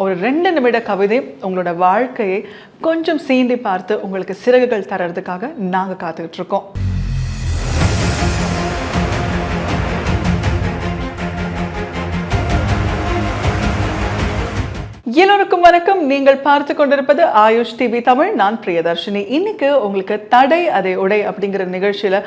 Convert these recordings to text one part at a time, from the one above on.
ஒரு 2 நிமிட கவிதை உங்களோட வாழ்க்கையை கொஞ்சம் சீண்டி பார்த்து உங்களுக்கு சிறகுகள் தரதுக்காக நாங்க காத்துக்கிட்டு இருக்கோம். எல்லோருக்கும் வணக்கம். நீங்கள் பார்த்து கொண்டிருப்பது ஆயுஷ் டிவி தமிழ். நான் பிரியதர்ஷினி. இன்னைக்கு உங்களுக்கு தடை அதை உடை அப்படிங்கிற நிகழ்ச்சியில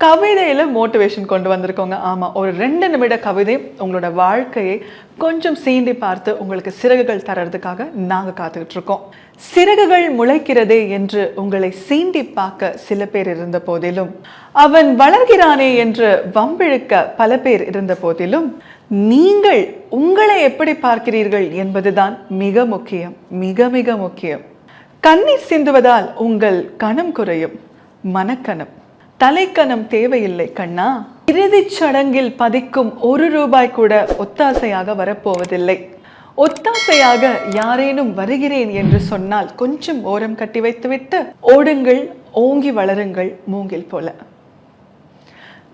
கவிதையில மோட்டிவேஷன் கொண்டு வந்திருக்கோங்க. ஆமா, ஒரு 2 நிமிட கவிதை உங்களோட வாழ்க்கையை கொஞ்சம் சீண்டி பார்த்து உங்களுக்கு சிறகுகள் தரதுக்காக நாங்க காத்துக்கிட்டு இருக்கோம். சிறகுகள் முளைக்கிறதே என்று உங்களை சீண்டி பார்க்க சில பேர் இருந்த போதிலும், அவன் வளர்கிறானே என்று வம்பிழுக்க பல பேர் இருந்த போதிலும், நீங்கள் உங்களை எப்படி பார்க்கிறீர்கள் என்பதுதான் மிக முக்கியம், மிக மிக முக்கியம். கண்ணீர் சிந்துவதால் உங்கள் கணம் குறையும், மனக்கணம். தலைக்கணம் தேவையில்லை கண்ணா. இறுதிச் சடங்கில் பதிக்கும் 1 ரூபாய் கூட ஒத்தாசையாக வரப்போவதில்லை. ஒத்தாசையாக யாரேனும் வருகிறேன் என்று சொன்னால் கொஞ்சம் ஓரம் கட்டி வைத்துவிட்டு ஓடுங்கள், ஓங்கி வளருங்கள் மூங்கில் போல.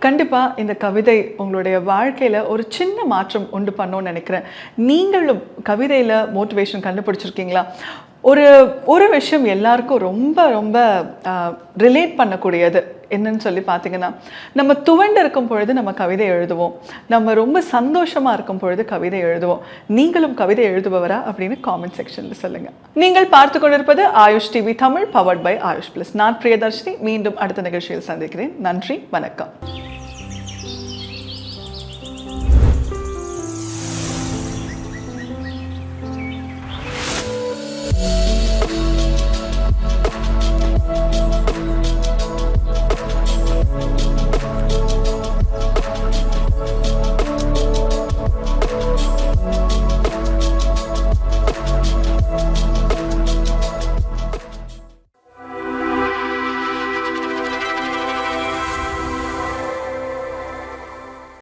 கண்டிப்பா இந்த கவிதை உங்களுடைய வாழ்க்கையில ஒரு சின்ன மாற்றம் உண்டு பண்ணணும்னு நினைக்கிறேன். நீங்களும் கவிதையில மோட்டிவேஷன் கண்டுபிடிச்சிருக்கீங்களா? ஒரு விஷயம் எல்லாருக்கும் ரொம்ப ரொம்ப ரிலேட் பண்ணக்கூடியது என்னன்னு சொல்லி பார்த்தீங்கன்னா, நம்ம துவண்டு இருக்கும் பொழுது நம்ம கவிதை எழுதுவோம், நம்ம ரொம்ப சந்தோஷமா இருக்கும் பொழுது கவிதை எழுதுவோம். நீங்களும் கவிதை எழுதுபவரா அப்படின்னு காமெண்ட் செக்ஷன்ல சொல்லுங்க. நீங்கள் பார்த்து கொண்டிருப்பது Ayush TV Tamil, powered by Ayush plus. நான் பிரியதர்ஷினி. மீண்டும் அடுத்த நிகழ்ச்சியில் சந்திக்கிறேன். நன்றி, வணக்கம்.